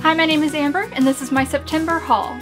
Hi, my name is Amber, and this is my September haul.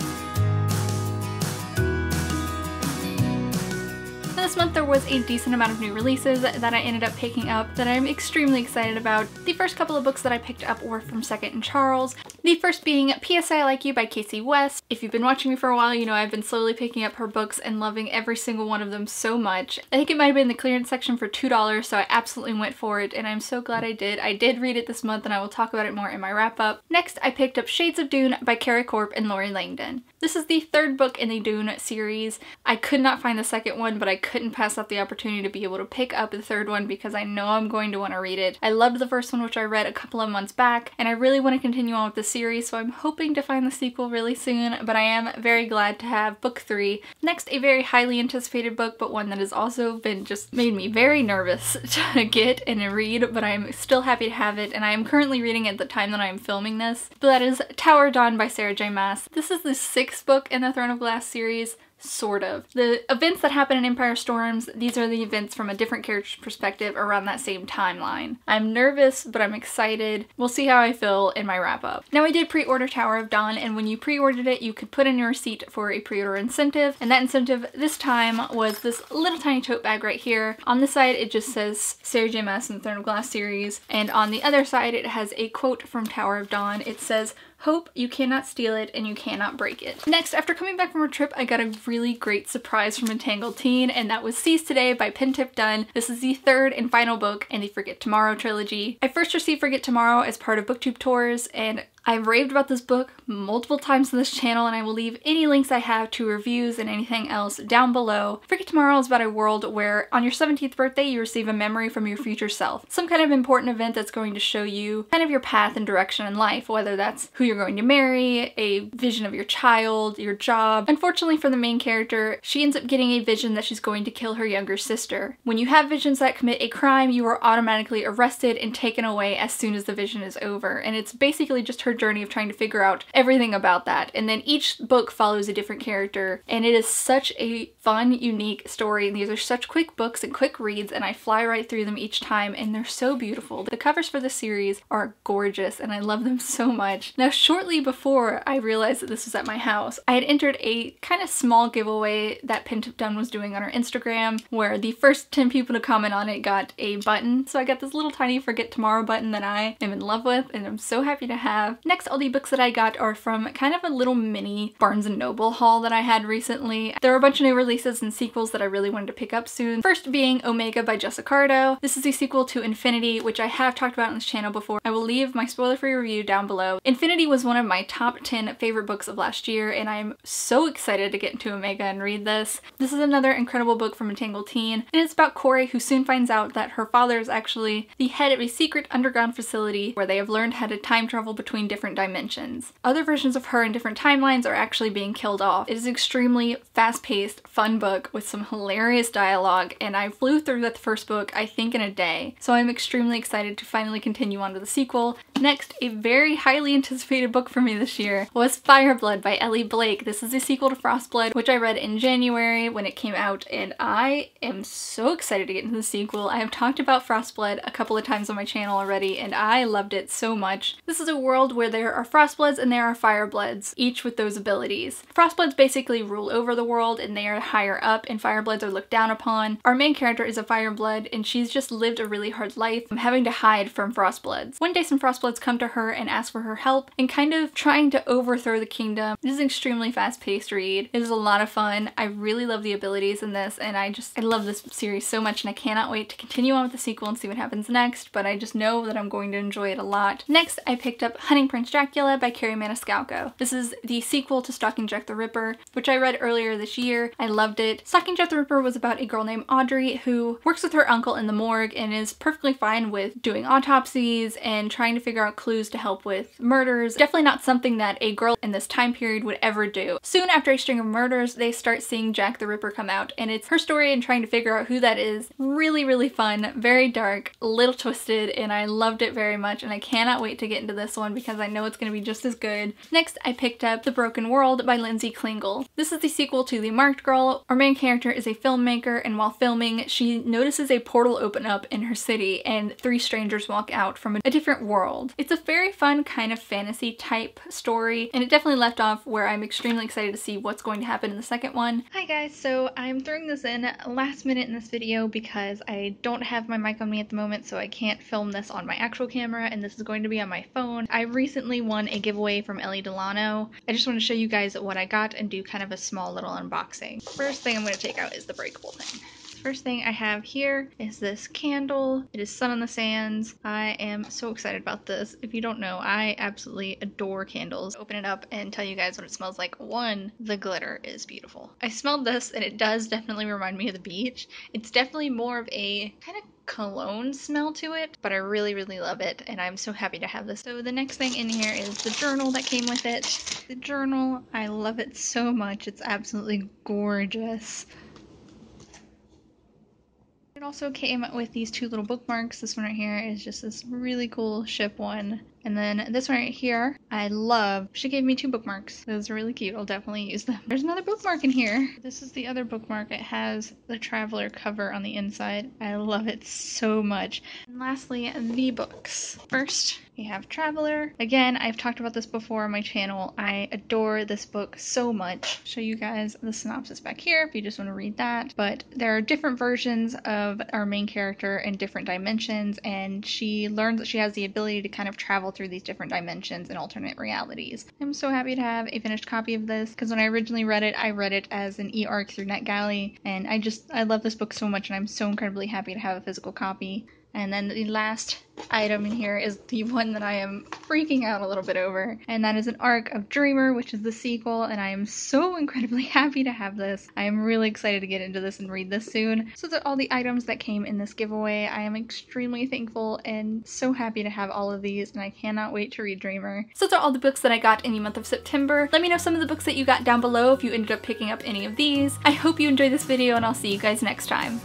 This month there was a decent amount of new releases that I ended up picking up that I'm extremely excited about. The first couple of books that I picked up were from Second and Charles. The first being PSA I Like You by Casey West. If you've been watching me for a while, you know I've been slowly picking up her books and loving every single one of them so much. I think it might have been in the clearance section for $2, so I absolutely went for it, and I'm so glad I did. I did read it this month, and I will talk about it more in my wrap-up. Next, I picked up Shades of Dune by Carrie Corp and Lori Langdon. This is the third book in the Dune series. I could not find the second one, but I couldn't pass up the opportunity to be able to pick up the third one because I know I'm going to want to read it. I loved the first one, which I read a couple of months back, and I really want to continue on with the series, so I'm hoping to find the sequel really soon, but I am very glad to have book 3. Next, a very highly anticipated book, but one that has also been just made me very nervous to get and read, but I'm still happy to have it, and I am currently reading it at the time that I am filming this. But that is Tower of Dawn by Sarah J. Maas. This is the 6th book in the Throne of Glass series. Sort of. The events that happen in Empire Storms, these are the events from a different character's perspective around that same timeline. I'm nervous, but I'm excited. We'll see how I feel in my wrap-up. Now, I did pre-order Tower of Dawn, and when you pre-ordered it, you could put in your receipt for a pre-order incentive, and that incentive this time was this little tiny tote bag right here. On this side, it just says Sarah J. Maas in the Throne of Glass series, and on the other side, it has a quote from Tower of Dawn. It says, "Hope you cannot steal it and you cannot break it." Next, after coming back from a trip, I got a really great surprise from Entangled Teen, and that was Seized Today by Pintip Dunn. This is the third and final book in the Forget Tomorrow trilogy. I first received Forget Tomorrow as part of BookTube tours, and I've raved about this book multiple times on this channel, and I will leave any links I have to reviews and anything else down below. Forget Tomorrow is about a world where on your 17th birthday you receive a memory from your future self. Some kind of important event that's going to show you kind of your path and direction in life, whether that's who you're going to marry, a vision of your child, your job. Unfortunately for the main character, she ends up getting a vision that she's going to kill her younger sister. When you have visions that commit a crime, you are automatically arrested and taken away as soon as the vision is over, and it's basically just her journey of trying to figure out everything about that. And then each book follows a different character, and it is such a fun, unique story. And these are such quick books and quick reads, and I fly right through them each time, and they're so beautiful. The covers for this series are gorgeous, and I love them so much. Now, shortly before I realized that this was at my house, I had entered a kind of small giveaway that Pintip Dunn was doing on her Instagram, where the first 10 people to comment on it got a button. So I got this little tiny Forget Tomorrow button that I am in love with, and I'm so happy to have. Next, all the books that I got are from kind of a little mini Barnes & Noble haul that I had recently. There are a bunch of new releases and sequels that I really wanted to pick up soon. First being Omega by Jessica Cardo. This is the sequel to Infinity, which I have talked about on this channel before. I will leave my spoiler-free review down below. Infinity was one of my top 10 favorite books of last year, and I'm so excited to get into Omega and read this. This is another incredible book from Entangled Teen, and it's about Corey, who soon finds out that her father is actually the head of a secret underground facility where they have learned how to time travel between different dimensions. Other versions of her in different timelines are actually being killed off. It is an extremely fast-paced, fun book with some hilarious dialogue, and I flew through that first book, I think, in a day. So I'm extremely excited to finally continue on to the sequel. Next, a very highly anticipated book for me this year was Fireblood by Ellie Blake. This is a sequel to Frostblood, which I read in January when it came out, and I am so excited to get into the sequel. I have talked about Frostblood a couple of times on my channel already, and I loved it so much. This is a world where there are Frostbloods and there are Firebloods, each with those abilities. Frostbloods basically rule over the world, and they are higher up, and Firebloods are looked down upon. Our main character is a Fireblood, and she's just lived a really hard life having to hide from Frostbloods. One day some Frostbloods come to her and ask for her help and kind of trying to overthrow the kingdom. It is an extremely fast-paced read. It is a lot of fun. I really love the abilities in this, and I love this series so much, and I cannot wait to continue on with the sequel and see what happens next, but I just know that I'm going to enjoy it a lot. Next, I picked up Hunting Prince Dracula by Carrie Maniscalco. This is the sequel to Stalking Jack the Ripper, which I read earlier this year. I loved it. Stalking Jack the Ripper was about a girl named Audrey who works with her uncle in the morgue and is perfectly fine with doing autopsies and trying to figure out clues to help with murders. Definitely not something that a girl in this time period would ever do. Soon after a string of murders, they start seeing Jack the Ripper come out, and it's her story and trying to figure out who that is. Really, really fun, very dark, a little twisted, and I loved it very much, and I cannot wait to get into this one because I know it's going to be just as good. Next, I picked up The Broken World by Lindsay Klingle. This is the sequel to The Marked Girl. Our main character is a filmmaker, and while filming, she notices a portal open up in her city, and 3 strangers walk out from a different world. Entangled. It's a very fun kind of fantasy type story, and it definitely left off where I'm extremely excited to see what's going to happen in the second one. Hi guys, so I'm throwing this in last minute in this video because I don't have my mic on me at the moment, so I can't film this on my actual camera, and this is going to be on my phone. I recently won a giveaway from Ellie Delano. I just want to show you guys what I got and do kind of a small little unboxing. First thing I'm going to take out is the breakable thing. First thing I have here is this candle. It is Sun on the Sands. I am so excited about this. If you don't know, I absolutely adore candles. Open it up and tell you guys what it smells like. One, the glitter is beautiful. I smelled this and it does definitely remind me of the beach. It's definitely more of a kind of cologne smell to it, but I really love it, and I'm so happy to have this. So the next thing in here is the journal that came with it. The journal, I love it so much. It's absolutely gorgeous. It also came with these two little bookmarks. This one right here is just this really cool ship one. And then this one right here, I love. She gave me two bookmarks. Those are really cute. I'll definitely use them. There's another bookmark in here. This is the other bookmark. It has the Traveler cover on the inside. I love it so much. And lastly, the books. First, we have Traveler. Again, I've talked about this before on my channel. I adore this book so much. Show you guys the synopsis back here if you just want to read that. But there are different versions of our main character in different dimensions, and she learns that she has the ability to kind of travel through these different dimensions and alternate realities. I'm so happy to have a finished copy of this because when I originally read it, I read it as an e-arc through NetGalley, and I love this book so much, and I'm so incredibly happy to have a physical copy. And then the last item in here is the one that I am freaking out a little bit over, and that is an arc of Dreamer, which is the sequel, and I am so incredibly happy to have this. I am really excited to get into this and read this soon. So those are all the items that came in this giveaway. I am extremely thankful and so happy to have all of these, and I cannot wait to read Dreamer. So those are all the books that I got in the month of September. Let me know some of the books that you got down below if you ended up picking up any of these. I hope you enjoyed this video, and I'll see you guys next time.